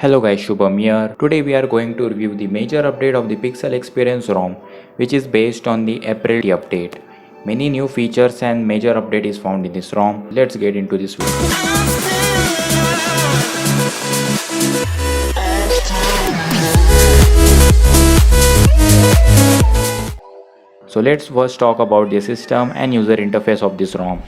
Hello guys, Shubham here. Today we are going to review the major update of the Pixel Experience ROM, which is based on the April update. Many new features and major update is found in this ROM. Let's get into this video. So let's first talk about the system and user interface of this ROM.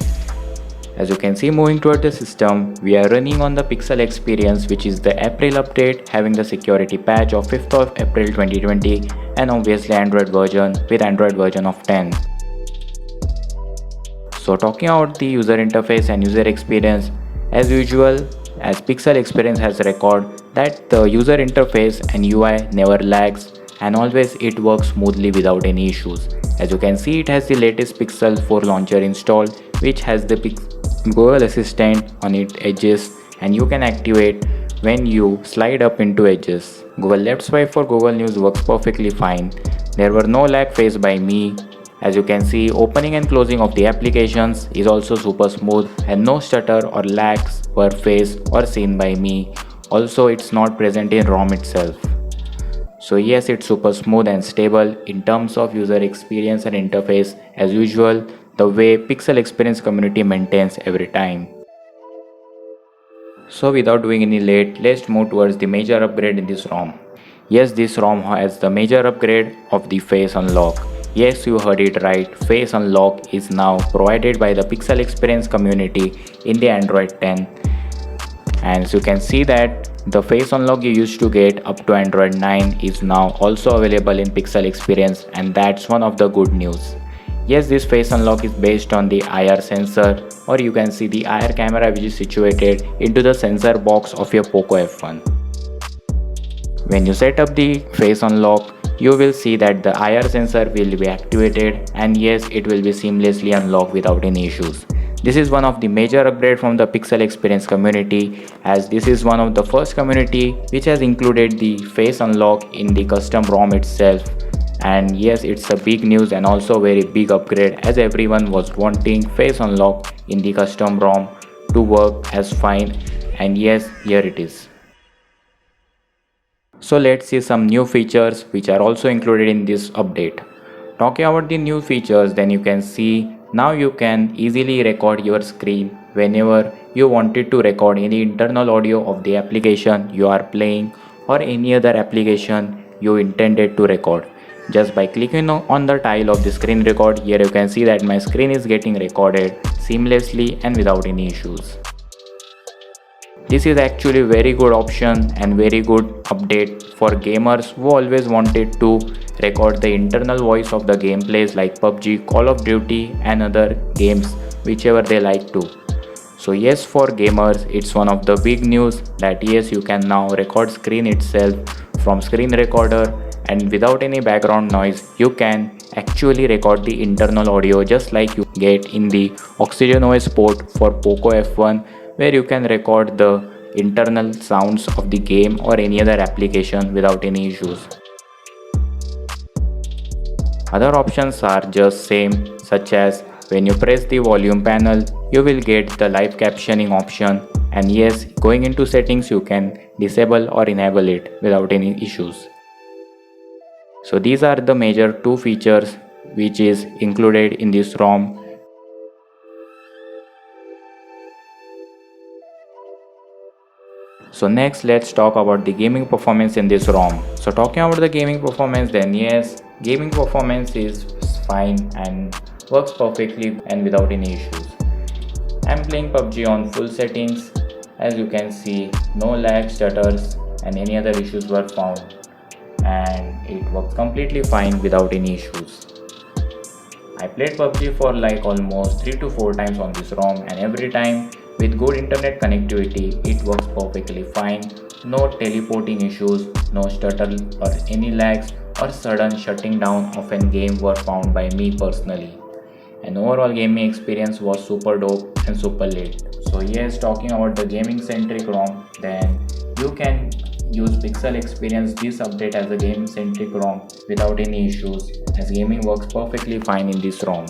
As you can see, moving toward the system, we are running on the Pixel Experience, which is the April update having the security patch of 5th of April 2020 and obviously Android version with Android version of 10. So talking about the user interface and user experience, as usual, as Pixel Experience has record that the user interface and UI never lags and always it works smoothly without any issues. As you can see, it has the latest Pixel 4 launcher installed, which has the Google Assistant on its edges and you can activate when you slide up into edges. Google Left Swipe for Google News works perfectly fine. There were no lag faced by me. As you can see, opening and closing of the applications is also super smooth and no stutter or lags were faced or seen by me. Also, it's not present in ROM itself. So yes, it's super smooth and stable in terms of user experience and interface as usual, the way Pixel Experience community maintains every time. So without doing any late, let's move towards the major upgrade in this ROM. Yes, this ROM has the major upgrade of the Face Unlock. Yes, you heard it right, Face Unlock is now provided by the Pixel Experience community in the Android 10. And as you can see that the Face Unlock you used to get up to Android 9 is now also available in Pixel Experience, and that's one of the good news. Yes, this Face Unlock is based on the IR sensor, or you can see the IR camera which is situated into the sensor box of your Poco F1. When you set up the Face Unlock, you will see that the IR sensor will be activated and yes, it will be seamlessly unlocked without any issues. This is one of the major upgrade from the Pixel Experience community, as this is one of the first community which has included the Face Unlock in the custom ROM itself. And yes, it's a big news and also very big upgrade as everyone was wanting Face Unlock in the custom ROM to work as fine, and yes, here it is. So let's see some new features which are also included in this update. Talking about the new features, then you can see now you can easily record your screen whenever you wanted to record any internal audio of the application you are playing or any other application you intended to record. Just by clicking on the tile of the screen record, here you can see that my screen is getting recorded seamlessly and without any issues. This is actually a very good option and very good update for gamers who always wanted to record the internal voice of the gameplays like PUBG, Call of Duty and other games whichever they like to. So yes, for gamers it's one of the big news that yes, you can now record screen itself from screen recorder and without any background noise you can actually record the internal audio just like you get in the Oxygen OS port for Poco F1, where you can record the internal sounds of the game or any other application without any issues. Other options are just same, such as when you press the volume panel you will get the live captioning option, and yes, going into settings you can disable or enable it without any issues. So these are the major two features which is included in this ROM. So next let's talk about the gaming performance in this ROM. So talking about the gaming performance, then yes, gaming performance is fine and works perfectly and without any issues. I'm playing PUBG on full settings. As you can see, no lag, stutters and any other issues were found, and it works completely fine without any issues. I played PUBG for like almost 3 to 4 times on this ROM, and every time with good internet connectivity it works perfectly fine. No teleporting issues, no stutter or any lags or sudden shutting down of a game were found by me personally. And overall gaming experience was super dope and super lit. So yes, talking about the gaming centric ROM, then you can use Pixel Experience this update as a game centric ROM without any issues, as gaming works perfectly fine in this ROM.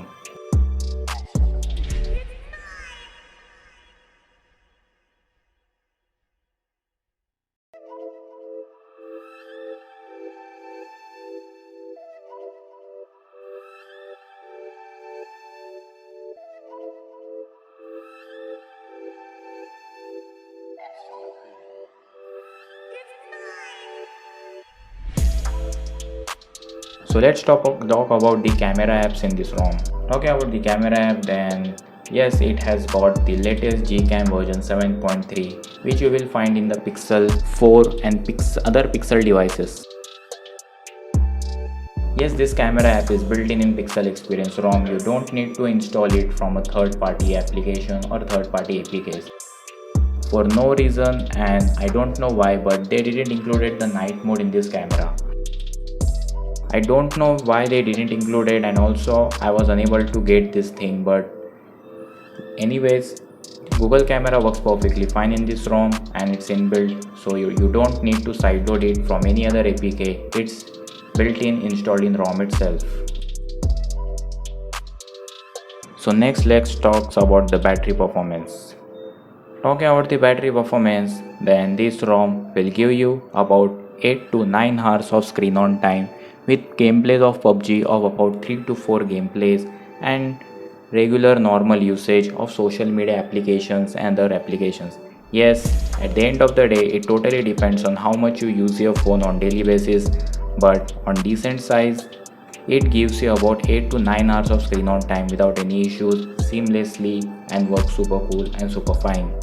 So let's talk about the camera apps in this ROM. Talking about the camera app, then yes, it has got the latest Gcam version 7.3, which you will find in the Pixel 4 and other Pixel devices. Yes, this camera app is built in Pixel Experience ROM. You don't need to install it from a third-party application or third-party APKs. For no reason, and I don't know why, but they didn't include the night mode in this camera. I don't know why they didn't include it, and also I was unable to get this thing, but anyways, Google camera works perfectly fine in this ROM and it's inbuilt, so you don't need to sideload it from any other APK. It's built in, installed in ROM itself. So next let's talk about the battery performance. Talking about the battery performance, then this ROM will give you about 8 to 9 hours of screen on time with gameplays of PUBG of about 3 to 4 gameplays and regular normal usage of social media applications and other applications. Yes, at the end of the day, it totally depends on how much you use your phone on daily basis, but on decent size, it gives you about 8 to 9 hours of screen on time without any issues, seamlessly, and works super cool and super fine.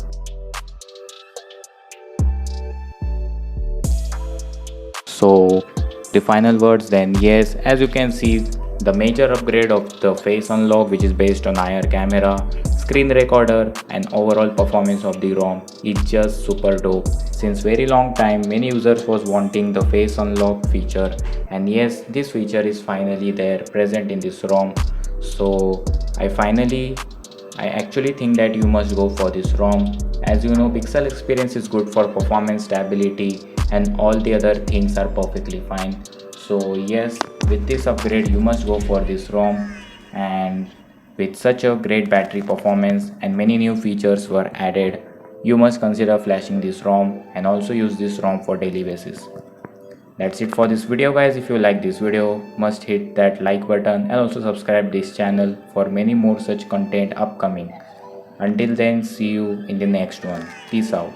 So the final words, then yes, as you can see, the major upgrade of the face unlock, which is based on IR camera, screen recorder and overall performance of the ROM is just super dope. Since very long time many users was wanting the face unlock feature, and yes, this feature is finally there present in this ROM. So I actually think that you must go for this ROM. As you know, Pixel Experience is good for performance, stability and all the other things are perfectly fine. So yes, with this upgrade you must go for this ROM, and with such a great battery performance and many new features were added, you must consider flashing this ROM and also use this ROM for daily basis. That's it for this video guys. If you like this video, must hit that like button and also subscribe this channel for many more such content upcoming. Until then, see you in the next one. Peace out.